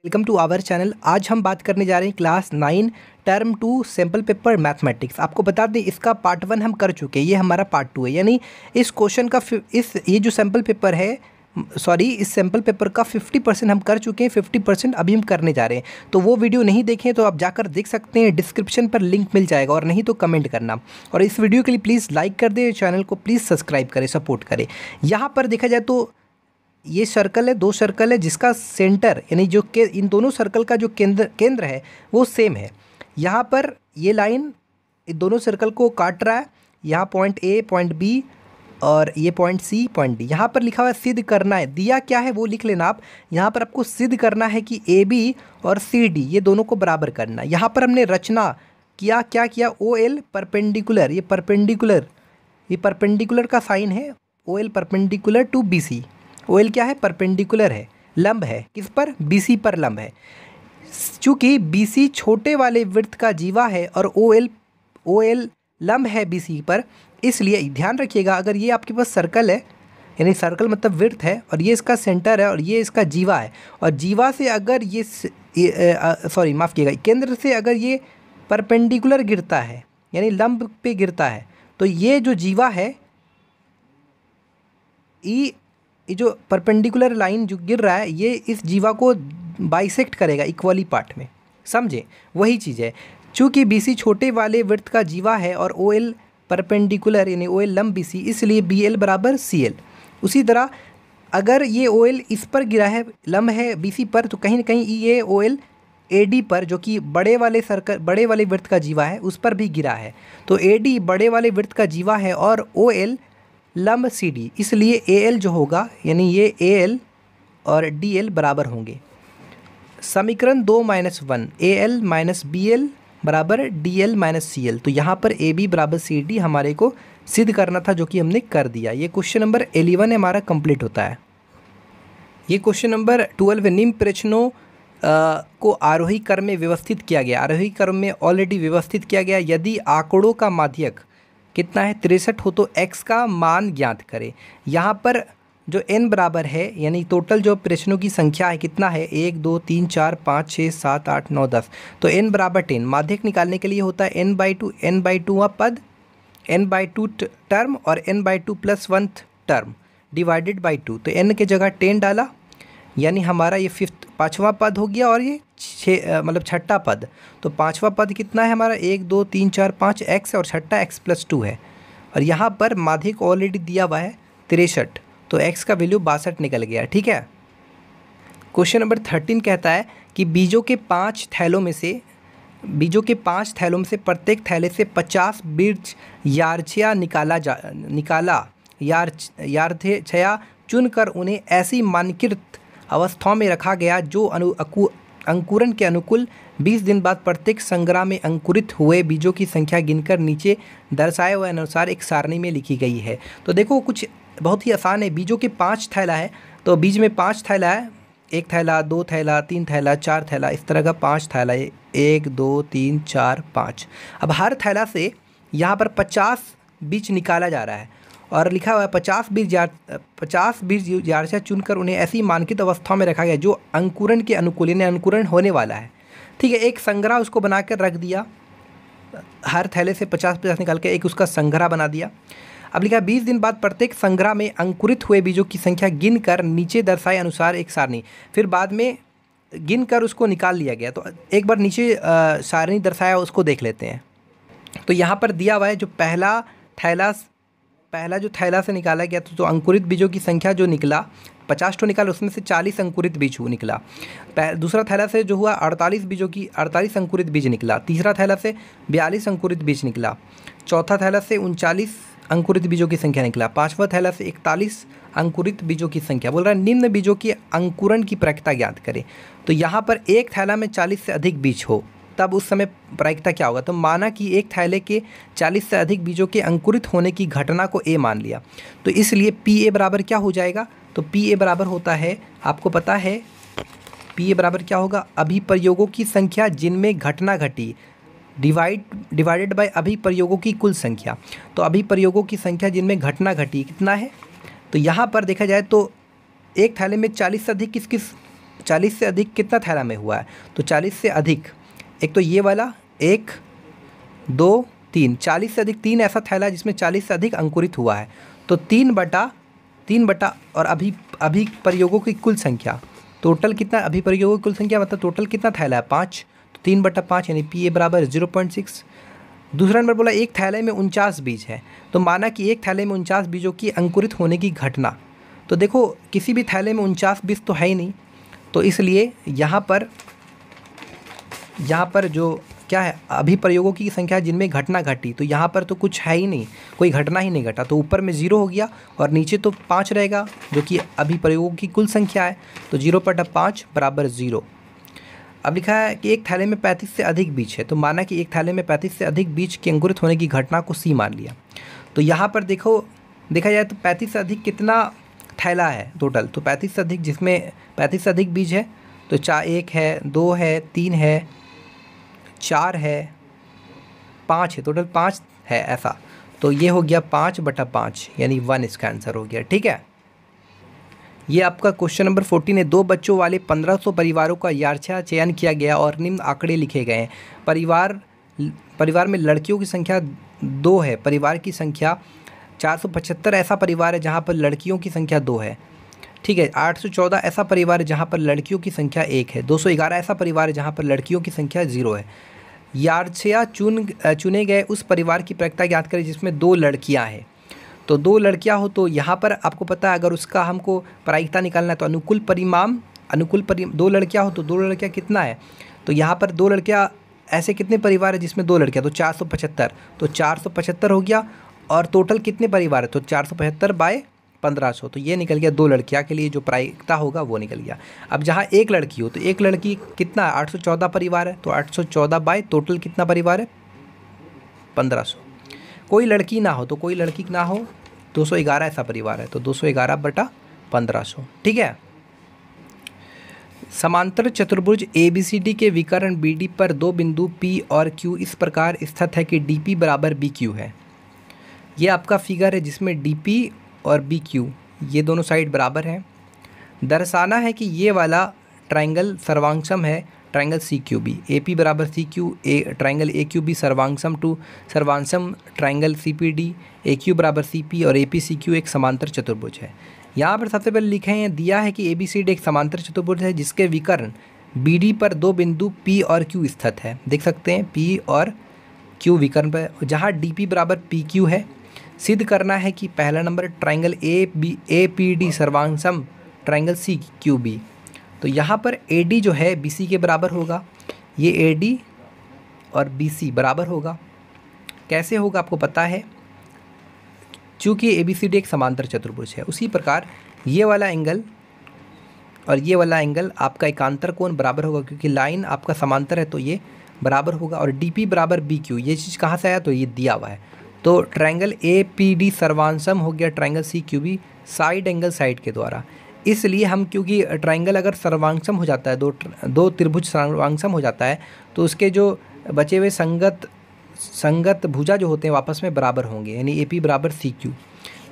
Welcome to our channel. आज हम बात करने जा रहे हैं class 9 term 2 sample paper mathematics. आपको बता दें इसका पार्ट 1 हम कर चुके हैं, ये हमारा पार्ट 2 है। यानी इस क्वेश्चन का ये जो सैम्पल पेपर है इस सैम्पल पेपर का 50% हम कर चुके हैं, 50% अभी हम करने जा रहे हैं। तो वो वीडियो नहीं देखें तो आप जाकर देख सकते हैं, डिस्क्रिप्शन पर लिंक मिल जाएगा, और नहीं तो कमेंट करना। और इस वीडियो के लिए प्लीज़ लाइक कर दें, चैनल को प्लीज़ सब्सक्राइब करें, सपोर्ट करें। यहाँ पर देखा जाए तो ये सर्कल है, दो सर्कल है जिसका सेंटर यानी जो इन दोनों सर्कल का जो केंद्र है वो सेम है। यहाँ पर ये लाइन इन दोनों सर्कल को काट रहा है। यहाँ पॉइंट ए, पॉइंट बी और ये पॉइंट सी, पॉइंट डी। यहाँ पर लिखा हुआ है सिद्ध करना है, दिया क्या है वो लिख लेना आप। यहाँ पर आपको सिद्ध करना है कि ए बी और सी डी ये दोनों को बराबर करना। यहाँ पर हमने रचना किया, क्या किया, ओ एल परपेंडिकुलर, ये परपेंडिकुलर का साइन है, O L perpendicular to B C. O L क्या है, परपेंडिकुलर है, लंब है, किस पर, बी सी पर लंब है। चूँकि बी सी छोटे वाले वृत्त का जीवा है और ओ एल लंब है बी सी पर, इसलिए ध्यान रखिएगा अगर ये आपके पास सर्कल है, यानी सर्कल मतलब वृत्त है, और ये इसका सेंटर है और ये इसका जीवा है, और जीवा से अगर ये माफ़ कीजिएगा, केंद्र से अगर ये परपेंडिकुलर गिरता है यानी लंब पे गिरता है, तो ये जो जीवा है ये जो परपेंडिकुलर लाइन जो गिर रहा है ये इस जीवा को बाइसेक्ट करेगा इक्वली पार्ट में, समझे, वही चीज़ है। चूँकि बी सी छोटे वाले वृत्त का जीवा है और ओ एल परपेंडिकुलर यानी ओ एल लंब बी सी, इसलिए बी एल बराबर सी एल। उसी तरह अगर ये ओ एल इस पर गिरा है, लंब है बी सी पर, तो कहीं ना कहीं ये ओ एल ए डी पर, जो कि बड़े वाले वृत्त का जीवा है, उस पर भी गिरा है। तो ए डी बड़े वाले वृत्त का जीवा है और ओ एल लंब सी डी, इसलिए ए एल जो होगा यानी ये ए एल और डी एल बराबर होंगे। समीकरण 2-1 A L minus B L बराबर D L minus C L. तो यहाँ पर ए बी बराबर सी डी हमारे को सिद्ध करना था, जो कि हमने कर दिया। ये क्वेश्चन नंबर 11 हमारा कंप्लीट होता है। ये क्वेश्चन नंबर 12 निम्न प्रश्नों को आरोही क्रम में व्यवस्थित किया गया। आरोही क्रम में ऑलरेडी व्यवस्थित किया गया। यदि आंकड़ों का माध्यक कितना है, 63 हो, तो x का मान ज्ञात करें। यहाँ पर जो n बराबर है यानी टोटल जो प्रश्नों की संख्या है कितना है, 1 2 3 4 5 6 7 8 9 10, तो n बराबर 10। माध्यक निकालने के लिए होता है n/2 पद, n/2 टर्म और n/2 + 1 टर्म डिवाइडेड बाई 2। तो n के जगह 10 डाला, यानी हमारा ये पाँचवा पद हो गया, और ये छठा पद। तो पाँचवा पद कितना है हमारा, 1 2 3 4 5 x, और छठा x + 2 है। और यहाँ पर माध्यक ऑलरेडी दिया हुआ है 63, तो x का वैल्यू 62 निकल गया। ठीक है। क्वेश्चन नंबर 13 कहता है कि बीजों के 5 थैलों में से प्रत्येक थैले से 50 बीज यार्छया यार्छया चुनकर उन्हें ऐसी मानकीकृत अवस्थाओं में रखा गया जो अंकुरन के अनुकूल 20 दिन बाद प्रत्येक संग्रह में अंकुरित हुए बीजों की संख्या गिनकर नीचे दर्शाए हुए अनुसार एक सारणी में लिखी गई है। तो देखो कुछ बहुत ही आसान है। बीजों के 5 थैला है, तो बीज में 5 थैला है, 1 थैला 2 थैला 3 थैला 4 थैला, इस तरह का 5 थैला है, 1 2 3 4 5। अब हर थैला से यहाँ पर 50 बीज निकाला जा रहा है, और लिखा हुआ है 50 बीज यार्छया चुनकर उन्हें ऐसी मानकीकृत अवस्था में रखा गया जो अंकुरन के अनुकूल यानी अंकुरन होने वाला है। ठीक है, एक संग्रह उसको बनाकर रख दिया, हर थैले से 50 निकाल के एक उसका संग्रह बना दिया। अब लिखा 20 दिन बाद प्रत्येक संग्रह में अंकुरित हुए बीजों की संख्या गिनकर नीचे दर्शाए अनुसार एक सारणी, फिर बाद में गिनकर उसको निकाल लिया गया। तो एक बार नीचे सारणी दर्शाया उसको देख लेते हैं। तो यहाँ पर दिया हुआ है जो पहला जो थैला से निकाला गया तो अंकुरित बीजों की संख्या जो निकला 50 तो निकाला, उसमें से 40 अंकुरित बीज निकला। दूसरा थैला से जो हुआ 48 अंकुरित बीज निकला। तीसरा थैला से 42 अंकुरित बीज निकला। चौथा थैला से 39 अंकुरित बीजों की संख्या निकला। पाँचवा थैला से 41 अंकुरित बीजों की संख्या। बोल रहा है निम्न बीजों के अंकुरन की प्रायिकता ज्ञात करें। तो यहाँ पर एक थैला में 40 से अधिक बीज हो तब उस समय प्रायिकता क्या होगा। तो माना कि एक थैले के 40 से अधिक बीजों के अंकुरित होने की घटना को ए मान लिया, तो इसलिए पी ए बराबर क्या हो जाएगा। तो पी ए बराबर होता है, आपको पता है पी ए बराबर क्या होगा, अभिप्रयोगों की संख्या जिनमें घटना घटी डिवाइडेड बाय अभिप्रयोगों की कुल संख्या। तो अभिप्रयोगों की संख्या जिनमें घटना घटी कितना है। तो यहाँ पर देखा जाए तो एक थैले में 40 से अधिक किस 40 से अधिक कितना थैला में हुआ है? तो 40 से अधिक, एक तो ये वाला 1 2 3, 40 से अधिक 3 ऐसा थैला जिसमें 40 से अधिक अंकुरित हुआ है। तो 3/3 और अभी प्रयोगों की कुल संख्या, टोटल कितना अभी प्रयोगों की कुल संख्या, मतलब टोटल कितना थैला है? 5। तो 3/5 यानी PA बराबर 0.6। दूसरा नंबर बोला एक थैले में 49 बीज है, तो माना कि एक थैले में 49 बीजों की अंकुरित होने की घटना। तो देखो किसी भी थैले में 49 बीज तो है ही नहीं, तो इसलिए यहाँ पर जो क्या है, अभी प्रयोगों की संख्या जिनमें घटना घटी, तो यहाँ पर तो कुछ है ही नहीं, कोई घटना ही नहीं घटा, तो ऊपर में 0 हो गया और नीचे तो 5 रहेगा जो कि अभी प्रयोगों की कुल संख्या है। तो 0/5 बराबर 0। अब लिखा है कि एक थैले में 35 से अधिक बीज है, तो माना कि एक थैले में 35 से अधिक बीज के अंकुरित होने की घटना को C मान लिया। तो यहाँ पर देखा जाए तो 35 से अधिक कितना थैला है टोटल? तो 35 से अधिक, जिसमें 35 से अधिक बीज है, तो 1 है, 2 है, 3 है, 4 है, 5 है, टोटल 5 है ऐसा। तो ये हो गया 5/5 यानी 1 इसका आंसर हो गया। ठीक है, ये आपका क्वेश्चन नंबर 14 है। 2 बच्चों वाले 1500 परिवारों का यार्चा चयन किया गया और निम्न आंकड़े लिखे गए हैं। परिवार में लड़कियों की संख्या 2 है, परिवार की संख्या 475 ऐसा परिवार है जहाँ पर लड़कियों की संख्या 2 है। ठीक है, 814 ऐसा परिवार है जहाँ पर लड़कियों की संख्या 1 है। 211 ऐसा परिवार है जहाँ पर लड़कियों की संख्या 0 है। यार्चा चुने गए उस परिवार की प्रायिकता ज्ञात करें जिसमें 2 लड़कियाँ हैं। तो 2 लड़कियाँ हो तो यहाँ पर आपको पता है अगर उसका हमको प्रायिकता निकालना है तो अनुकूल 2 लड़कियाँ हो तो 2 लड़कियाँ कितना है? तो यहाँ पर 2 लड़कियाँ, ऐसे कितने परिवार है जिसमें 2 लड़कियाँ? तो 475, तो 475 हो गया। और टोटल कितने परिवार है? तो 475/1500, तो ये निकल गया 2 लड़कियाँ के लिए जो प्रायिकता होगा वो निकल गया। अब जहाँ एक लड़की हो तो एक लड़की कितना है? 814 परिवार है, तो 814 बाय टोटल कितना परिवार है? 1500। कोई लड़की ना हो तो 211 ऐसा परिवार है, तो 211/1500। ठीक है, समांतर चतुर्भुज ABCD के विकर्ण BD पर 2 बिंदु P और Q इस प्रकार स्थित है कि DP बराबर BQ है। ये आपका फिगर है जिसमें DP और BQ ये दोनों साइड बराबर हैं। दर्शाना है कि ये वाला ट्रायंगल सर्वांगसम है ट्रायंगल CQB। AP बराबर CQ, ट्रायंगल AQB सर्वांगसम टू सर्वांगसम ट्रायंगल CPD, AQ बराबर CP और APCQ एक समांतर चतुर्भुज है। यहाँ पर सबसे पहले लिखे हैं, दिया है कि ABCD एक समांतर चतुर्भुज है जिसके विकर्ण BD पर 2 बिंदु P और Q स्थित है। देख सकते हैं P और Q विकर्ण पर, जहाँ DP बराबर PQ है। सिद्ध करना है कि पहला नंबर ट्रायंगल APD सर्वांगसम ट्रायंगल CQB। तो यहाँ पर AD जो है BC के बराबर होगा, ये AD और BC बराबर होगा। कैसे होगा आपको पता है, चूँकि ABCD एक समांतर चतुर्भुज है, उसी प्रकार ये वाला एंगल और ये वाला एंगल आपका एकांतर कोण बराबर होगा, क्योंकि लाइन आपका समांतर है तो ये बराबर होगा। और DP बराबर BQ, ये चीज़ कहाँ से आया? तो ये दिया हुआ है। तो ट्रायंगल APD सर्वांगसम हो गया triangle CQB side angle side के द्वारा। इसलिए हम, क्योंकि ट्रायंगल अगर सर्वांगसम हो जाता है, दो त्रिभुज सर्वांगसम हो जाता है, तो उसके जो बचे हुए संगत भुजा जो होते हैं आपस में बराबर होंगे, यानी AP बराबर CQ।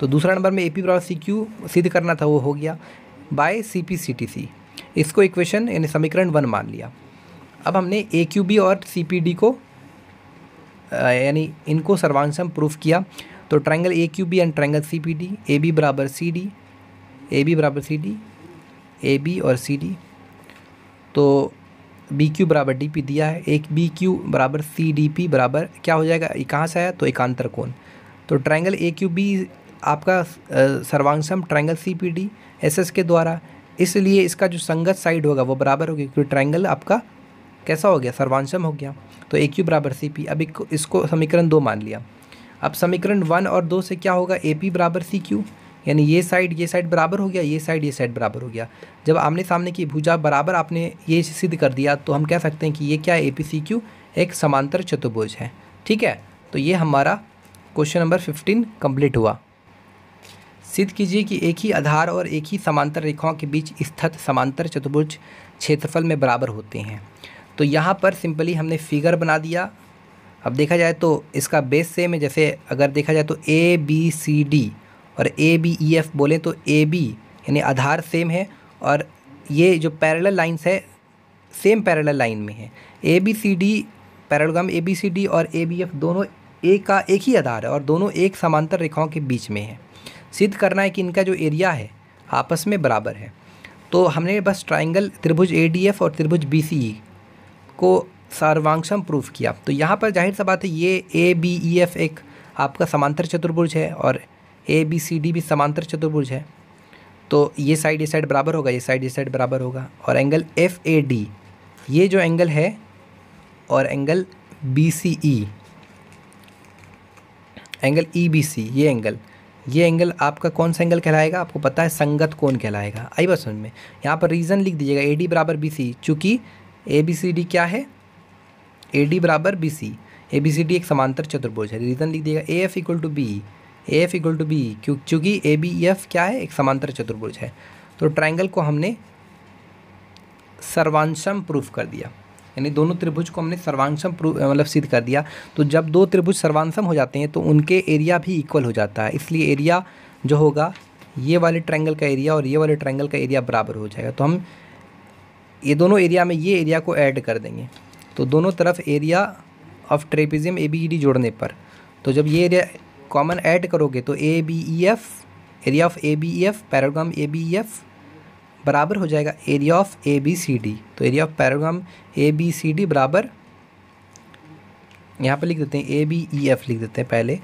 तो दूसरा नंबर में AP बराबर CQ सिद्ध करना था, वो हो गया बाय CPCTC। इसको इक्वेशन यानी समीकरण 1 मान लिया। अब हमने AQB और CPD को यानी इनको सर्वांगसम प्रूफ किया। तो triangle AQB and triangle CPD, AB बराबर CD, AB बराबर CD, AB और CD, तो BQ बराबर DP दिया है। एक BQ बराबर CDP बराबर क्या हो जाएगा? ये कहाँ से आया? तो एकांतर कोण। तो ट्रायंगल AQB आपका सर्वांगसम ट्रायंगल CPD SS के द्वारा, इसलिए इसका जो संगत साइड होगा वो बराबर होगी, क्योंकि ट्रायंगल आपका कैसा हो गया? सर्वांगसम हो गया। तो AQ बराबर CP। अब इसको समीकरण 2 मान लिया। अब समीकरण 1 और 2 से क्या होगा? AP बराबर CQ, यानी ये साइड बराबर हो गया, ये साइड बराबर हो गया। जब आमने सामने की भुजा बराबर आपने ये सिद्ध कर दिया तो हम कह सकते हैं कि ये क्या है? APCQ एक समांतर चतुर्भुज है। ठीक है, तो ये हमारा क्वेश्चन नंबर 15 कंप्लीट हुआ। सिद्ध कीजिए कि एक ही आधार और एक ही समांतर रेखाओं के बीच स्थित समांतर चतुर्भुज क्षेत्रफल में बराबर होते हैं। तो यहाँ पर सिंपली हमने फिगर बना दिया। अब देखा जाए तो इसका बेस सेम है, जैसे अगर देखा जाए तो ABCD और ABEF बोलें तो AB यानी आधार सेम है और ये जो पैरेलल लाइंस है सेम पैरेलल लाइन में है। A B C D parallelogram A B C D और ए बी एफ दोनों एक ही आधार है और दोनों एक समांतर रेखाओं के बीच में है। सिद्ध करना है कि इनका जो एरिया है आपस में बराबर है। तो हमने बस ट्राइंगल त्रिभुज ए डी एफ और त्रिभुज बी सी ई को सर्वांशम प्रूफ किया। तो यहाँ पर जाहिर सा बात है ये ए बी ई एफ एक आपका समांतर चतुर्भुज है और ए बी सी डी भी समांतर चतुर्भुज है। तो ये साइड बराबर होगा, ये साइड बराबर होगा। और एंगल एफ ए डी ये जो एंगल है और angle B C E angle E B C ये एंगल आपका कौन सा एंगल कहलाएगा? आपको पता है संगत कोण कहलाएगा। आई बात समझ में? यहाँ पर रीज़न लिख दीजिएगा ए डी बराबर बी सी, चूँकि ए बी सी डी क्या है? ए डी बराबर B C, A B C D एक समांतर चतुर्भुज है। रीज़न लिख दिएगा A F equal to B, A F equal to B चूँकि ए बी एफ क्या है? एक समांतर चतुर्भुज है। तो ट्राइंगल को हमने सर्वांशम प्रूफ कर दिया, यानी दोनों त्रिभुज को हमने सर्वांशम मतलब सिद्ध कर दिया। तो जब दो त्रिभुज सर्वांशम हो जाते हैं तो उनके एरिया भी इक्वल हो जाता है, इसलिए एरिया जो होगा ये वाले ट्रायंगल का एरिया और ये वाले ट्रायंगल का एरिया बराबर हो जाएगा। तो हम ये दोनों एरिया में ये एरिया को ऐड कर देंगे, तो दोनों तरफ area of trapezium A B E D जोड़ने पर, तो जब ये एरिया कॉमन ऐड करोगे तो A B E F area of A B E F parallelogram A B E F बराबर हो जाएगा area of A B C D. तो area of parallelogram A B C D बराबर, यहाँ पे लिख देते हैं ए बी ई एफ लिख देते हैं पहले।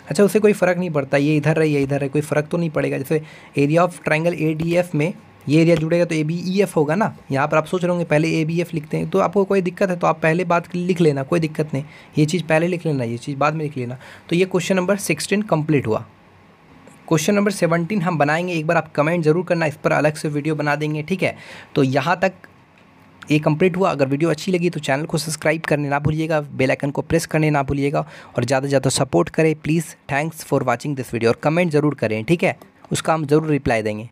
अच्छा, उससे कोई फ़र्क नहीं पड़ता, ये इधर है ये इधर है, कोई फ़र्क तो नहीं पड़ेगा। जैसे area of triangle A D F में ये एरिया जुड़ेगा तो ए बी ई एफ होगा ना। यहाँ पर आप सोच रहे होंगे पहले ए बी एफ लिखते हैं, तो आपको कोई दिक्कत है तो आप पहले बात लिख लेना, कोई दिक्कत नहीं। ये चीज़ पहले लिख लेना, ये चीज़ बाद में लिख लेना। तो ये क्वेश्चन नंबर 16 कंप्लीट हुआ। क्वेश्चन नंबर 17 हम बनाएंगे, एक बार आप कमेंट ज़रूर करना, इस पर अलग से वीडियो बना देंगे, ठीक है। तो यहाँ तक ये कंप्लीट हुआ। अगर वीडियो अच्छी लगी तो चैनल को सब्सक्राइब करने ना भूलिएगा, बेल आइकन को प्रेस करने ना भूलिएगा और ज़्यादा से ज़्यादा सपोर्ट करें please. Thanks for watching this video और कमेंट ज़रूर करें, ठीक है, उसका हम ज़रूर रिप्लाई देंगे।